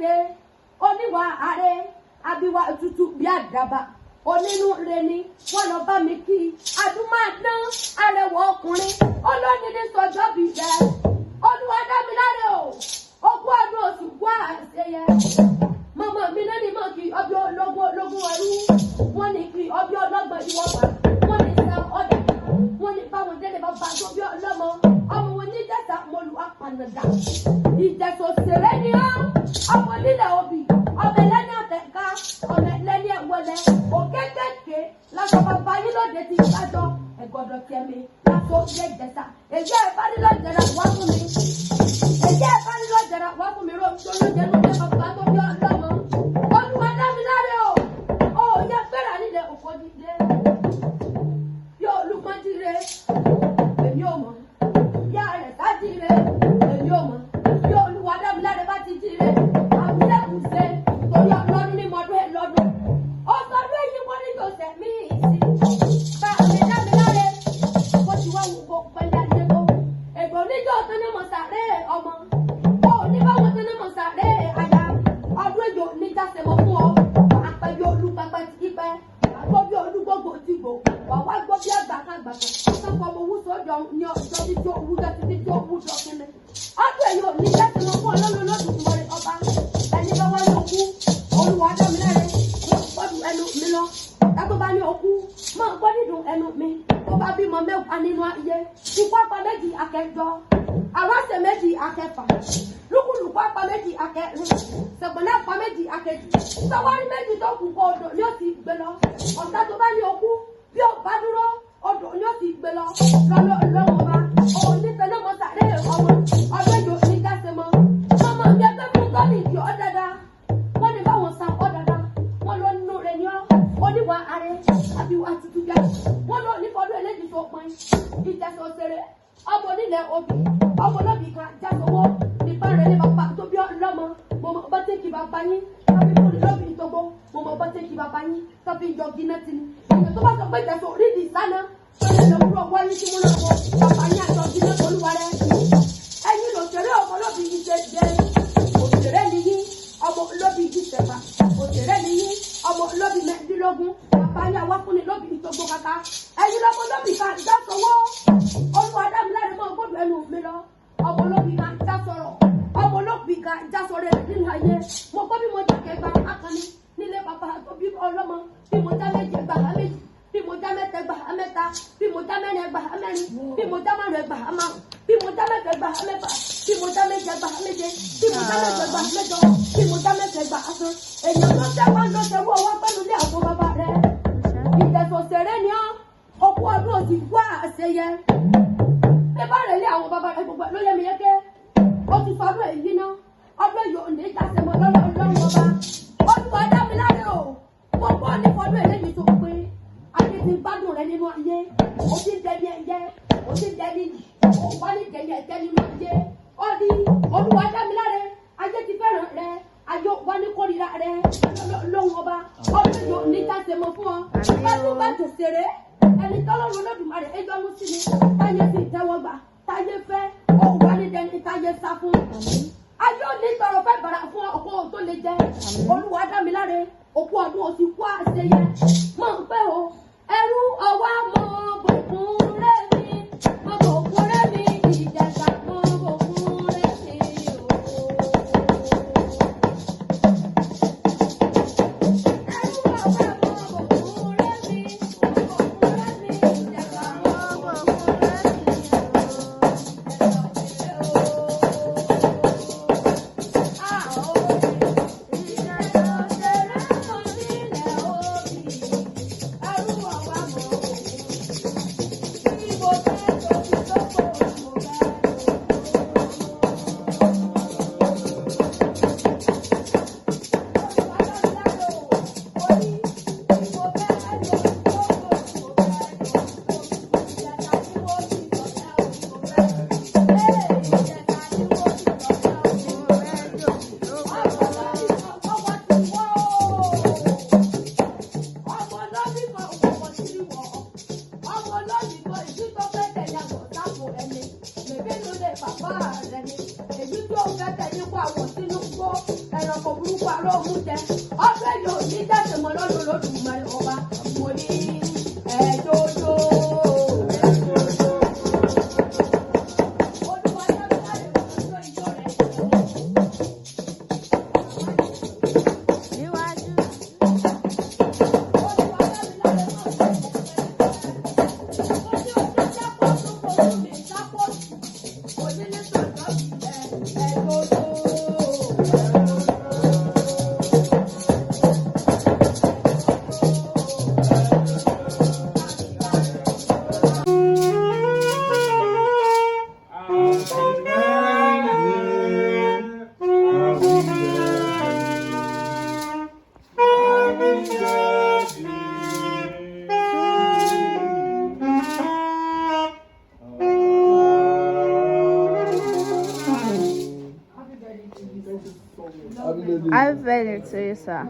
ire oníwà ààrẹ abiwa tútù bí àdàbà onínú rẹ ni wọ́n lọ bá mi kí adúmáàdán arẹwà ọkùnrin olónìí sọjọ́ bí rẹ olúwa dámiláre o ogún ọdún oṣù wá àṣeyẹ mọmọ mi náà ni mọ kí ọbẹ ológun ẹrú wọ́n ní kí ọbẹ ọlọ́gbọ́n ìwọ̀pá wọ́n ní sa ọdẹ wọ́n ní báwọn délé bá bá tó bí ọlọ́mọ ọmọ wọn ní jẹta mọlù apanada ìjẹsọ sèré ni ọ ọmọ lílẹ obì ọbẹ lẹni àtẹká ọbẹ lẹni ẹwọlẹ òkèkèké lásọ bàbá yín lóde ti gbàdọ ẹgbọdọ tẹmí lásọ ilé ìjẹta èyí ẹ bá nílò ìjẹra wá fún mi èyí ẹ bá nílò ìjẹra wá fún mi rògbò lóde lóde bàbá tó bí ọlọ́mọ olúwa dámiláre o ò yẹ fẹ́ràn nílẹ̀ òkò dídé bí olùkọ́ ti rè èmi ò mọ̀ yá rẹ̀ bá ti rè èmi ò mọ̀ bí olúwa dámiláre bá ti rè àbúlé kùsẹ̀ torí ọlọ́dún ní mọ́dún ẹ̀ lọ́dún ó sọdún èyí wọ́n ní tòṣẹ̀ mí sí bá mi dámiláre bó ti wá wù kó pẹ́lú àdéhùn ègbò oníjọ́ tó ní mọ̀ sàré ọmọ ó ní báwọn tó ní mọ̀ sàré àyà ọdún èjò níjà sẹ̀mọ̀ fún ọ àpẹjọ olùpẹpẹ ti pẹ́ àgbọ̀ bí olúgbògbò ti gbò wà wá gbọ́ bí àgbàkàgbà kan sọ́kọ̀ ọmọ owó sọ́jọ́ ní ọjọ́ títí owó jọ títí tí owó jọ kíni ọdún èyí ò níjà sẹ̀mọ̀ fún ọlọ́run lọ́dún mọ́rin ọba ẹni bá wá ní okú olúwa dámiláre wọ́n gbọ́dọ̀ ẹnu mi lọ ẹgbẹ́ bá ní okú máa gbọ́ dídùn ẹnu mi tó bá bímọ mẹ́wàá nínú ayé ikú apá méjì akẹjọ àwáṣẹ méjì akẹfà lúkúlùkù apá méjì akẹrin sẹ̀gbọ̀nà apá méjì akẹjì sọwárí méjì tó kù kó odò ni ó ti gbé lọ ọ̀tá tó bá ní okú bí ó bá dúró odò ni ó ti gbé lọ lọ́wọ́ ọba òun ní tẹnumọ́ sàré ọmọ ọdún èjò ní jásẹmọ́ ọmọ mi ẹgbẹ́ fún gọ́ọ̀nì ìdí ọ́ dáadáa wọ́n ní báwọn san ọ́ dáadáa wọ́n lọ nínú rẹ̀ ní ọ́ oníwà ààrẹ àbíwá tuntun yá wọ́n lọ nífọdún eléyìí tó pin ìjẹsọ̀ ṣeré ọmọ onílẹ̀ obì ọmọ olóbì kan jásowó nípa rẹ̀ ní bàbá tó bí ọlọ́mọ mo mọ bá tẹ́kì bàbá yín tàbí fún ìlóbì ìtògbó mo mọ bá tẹ́kì bàbá yín tàbí ìjọ gíná ti ní ìgbà tó bá sọ pé ìjẹsọ̀ orí di ìsáná tó lè lọ wúrọ̀ wáyé tí mo lọ wọ bàbá yín àjọ gíná tó lúwa rẹ̀ ẹ̀yin lòṣèré ọmọ olóbì yìí ṣe jẹ́ òṣèré ni yín ọmọ olóbì yìí ṣẹ̀fà òṣèré ni yín ọmọ olóbì mẹ́ẹ̀ẹ́dínlógún bàbá yín àwa fún ìlóbì ìtògbó kàkà ẹ̀yin lọ́mọ olóbì kan ìjọsọwọ́ olúwa dámiláre mọ́ gbọ́dọ̀ ẹnu mi lọ ọmọ olóbì kan já sọ̀rọ̀ ọmọ olóbì kan já sọ̀rọ̀ rẹ̀ nínú ayé mo gbọ́ bí mo jà kẹgbà akọni nílé bàbá tó bí ọlọ́mọ bí mo já méje gbà á méjì bí mo já mẹ́ta gbà á mẹ́ta bí mo já mẹ́rin gbà á mẹ́rin bí mo já márùn gbà á márùn bí mo já mẹ́fẹ̀ gbà á mẹ́fà bí mo já méje gbà á méje bí mo já mẹ́fẹ̀ gbà á mẹ́jọ bí mo já mẹ́fẹ̀ gbà á sán èèyàn ló jẹ́ wá ló ṣe wọ́ ọwọ́ pẹ̀lú ilé àwọn bàbá rẹ̀ ìjẹ̀sọ̀ ṣeré ni ọ́ okú ọdún òsì wá àṣeyẹ bí bá rẹ̀ lé àwọn bàbá rẹ̀ gbogbo ló yẹ mi yẹ ké o ti sọ ọdún èyí ná ọdún èyí ò ní ìjàsẹ̀mọ́ lọ́rùn ọba olúwa dámiláre o gbogbo onífọdún eléyìí tó pé ayé ti gbádùn rẹ nínú ayé o ti dẹni ẹyẹ o ti dẹni yìí o wá ní dẹni ẹjẹ nínú ayé ó ní olúwa dámiláre ayé ti fẹ́ràn rẹ ayé wá ní kórìíra rẹ lọ́rùn ọba ọdún èyí ò ní ìjàsẹ̀mọ́ fún ọ pẹ̀lú bá tó ṣeré ẹni tọ́lọ́run Olódùmarè ẹjọ́ mú sí ni táyé sì tẹ́wọ́ gbà táyé fẹ́ òun wá ní dẹni táyé sá fún ayé ò ní tọrọ fẹ́ bàrà fún ọkọ tó lè jẹ olúwa dámiláre òkú ọdún òsì kú àṣeyẹ mọ̀ ń pẹ́ o ẹrú ọwọ́ mọ bòkun rẹ̀ mi mọ bòkun rẹ̀ mi ìjẹ̀sà mọ bòkun rẹ̀ mi o. Ẹrú ọ̀rọ̀ òun jẹ ọ̀fẹ́ yóò ní jáde mọ́ lọ́dún lọ́dún mẹ́rin ọba mo ní ẹ̀ẹ́dọ́dọ́. Happy birthday to you, sir.